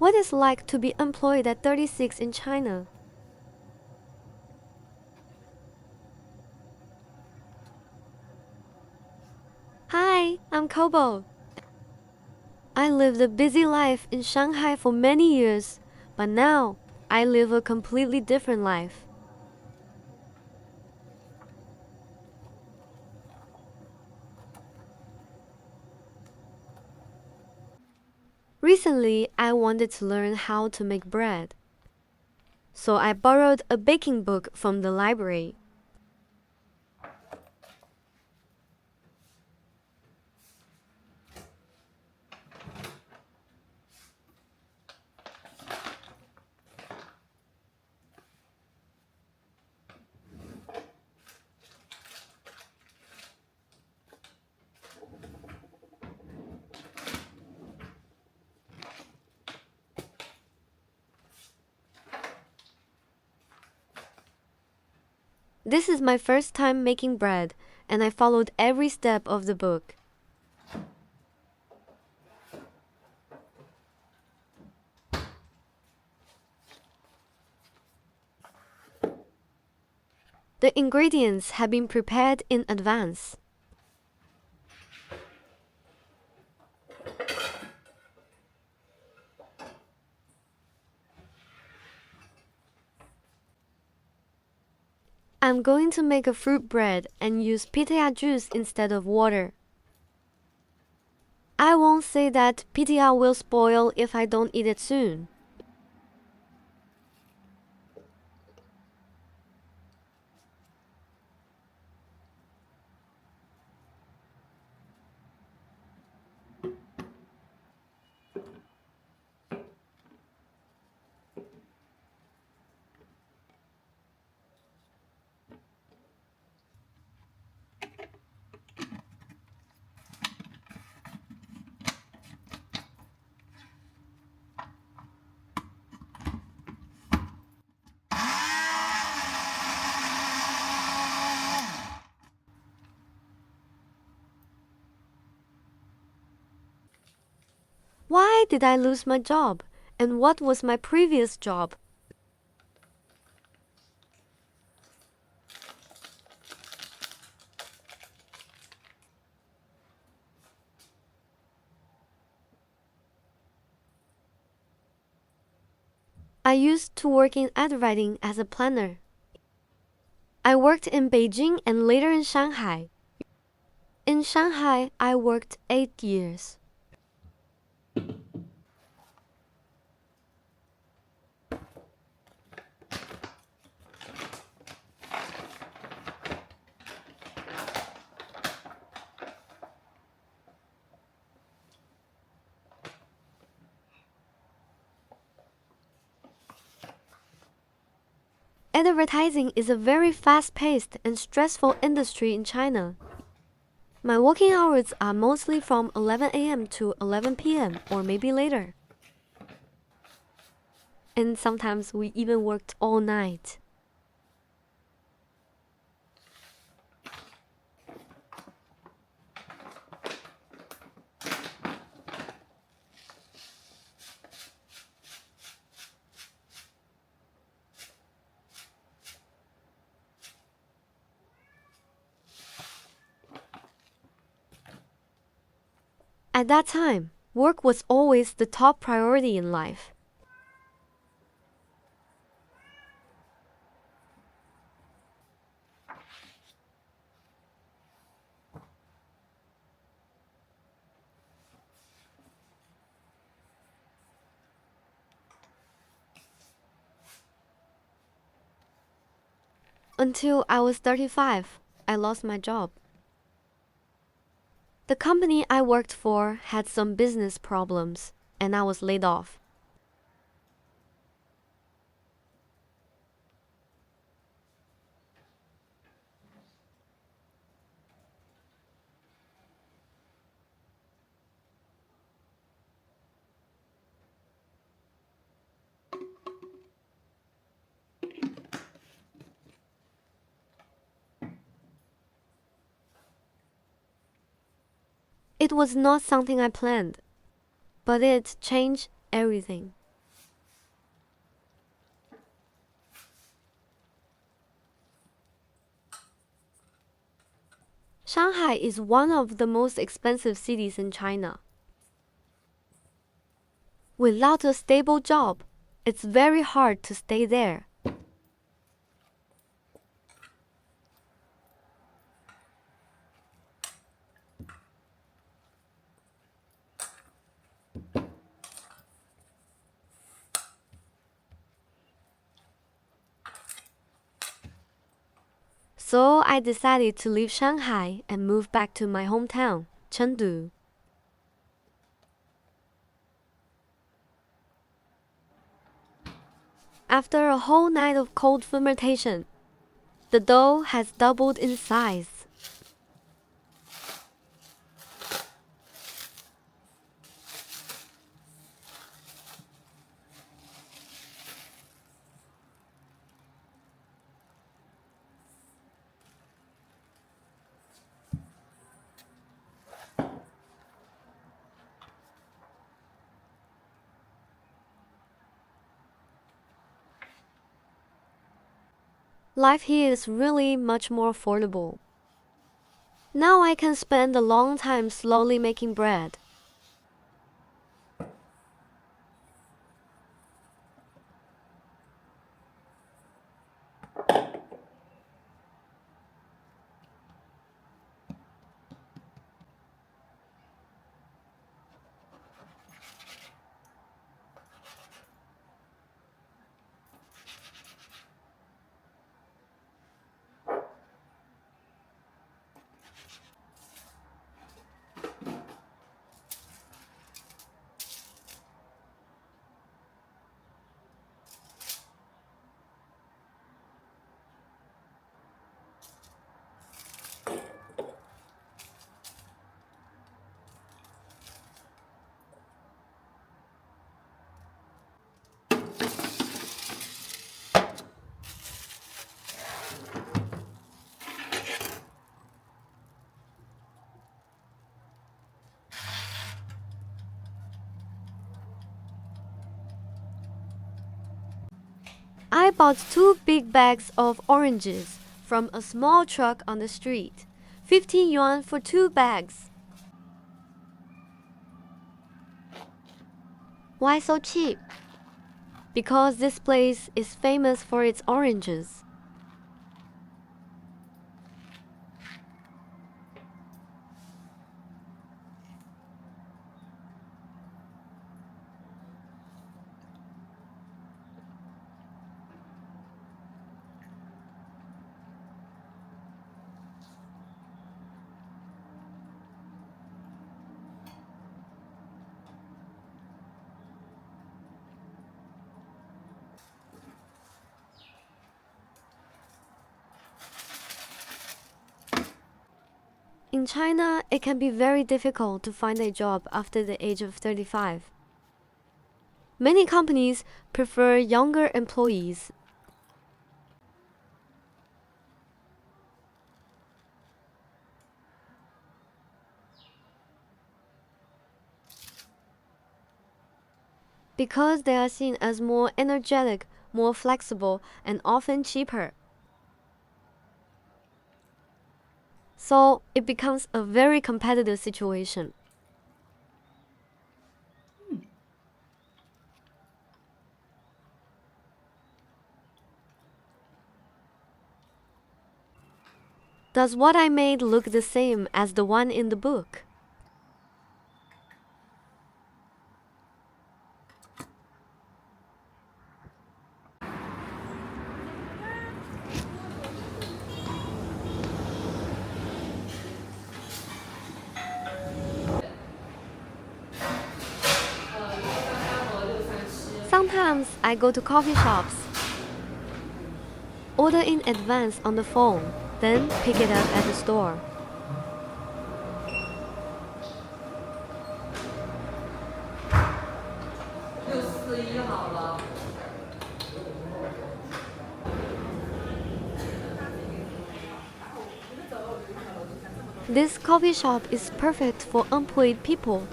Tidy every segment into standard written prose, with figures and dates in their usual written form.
What is like to be employed at 36 in China? Hi, I'm Kobo. I lived a busy life in Shanghai for many years, but now I live a completely different life. Recently, I wanted to learn how to make bread. So I borrowed a baking book from the library. This is my first time making bread, and I followed every step of the book. The ingredients have been prepared in advance. I'm going to make a fruit bread and use pitaya juice instead of water. I won't say that pitaya will spoil if I don't eat it soon. Why did I lose my job? And what was my previous job? I used to work in ad writing as a planner. I worked in Beijing and later in Shanghai. In Shanghai, I worked 8 years. Advertising is a very fast-paced and stressful industry in China. My working hours are mostly from 11 a.m. to 11 p.m. or maybe later. And sometimes we even worked all night. At that time, work was always the top priority in life. Until I was 35, I lost my job. The company I worked for had some business problems, and I was laid off. It was not something I planned, but it changed everything. Shanghai is one of the most expensive cities in China. Without a stable job, it's very hard to stay there. So I decided to leave Shanghai and move back to my hometown, Chengdu. After a whole night of cold fermentation, the dough has doubled in size. Life here is really much more affordable. Now I can spend a long time slowly making bread. I bought 2 big bags of oranges from a small truck on the street. 15 yuan for 2 bags. Why so cheap? Because this place is famous for its oranges. In China, it can be very difficult to find a job after the age of 35. Many companies prefer younger employees. Because they are seen as more energetic, more flexible, and often cheaper. So it becomes a very competitive situation. Does what I made look the same as the one in the book? Sometimes I go to coffee shops, order in advance on the phone, then pick it up at the store. This coffee shop is perfect for unemployed people.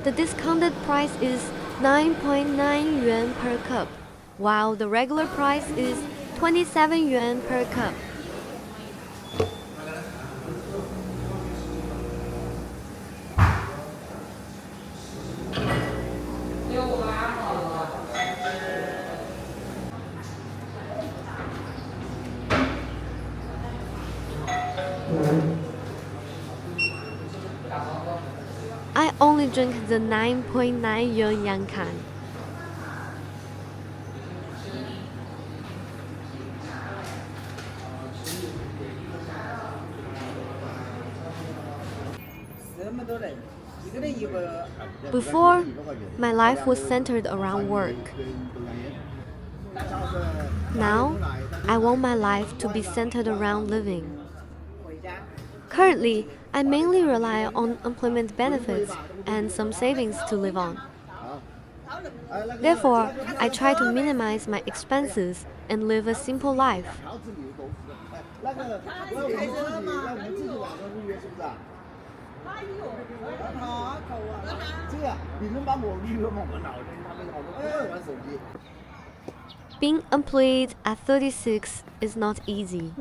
The discounted price is 9.9 yuan per cup, while the regular price is 27 yuan per cup. I only drink the 9.9 yuan Yankan. Before, my life was centered around work. Now, I want my life to be centered around living. Currently, I mainly rely on employment benefits and some savings to live on. Therefore, I try to minimize my expenses and live a simple life. Being employed at 36 is not easy.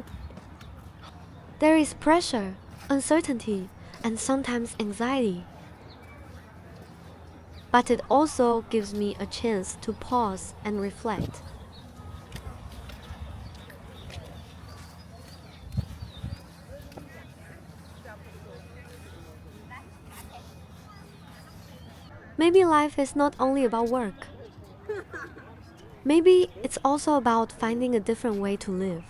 There is pressure, uncertainty, and sometimes anxiety. But it also gives me a chance to pause and reflect. Maybe life is not only about work. Maybe it's also about finding a different way to live.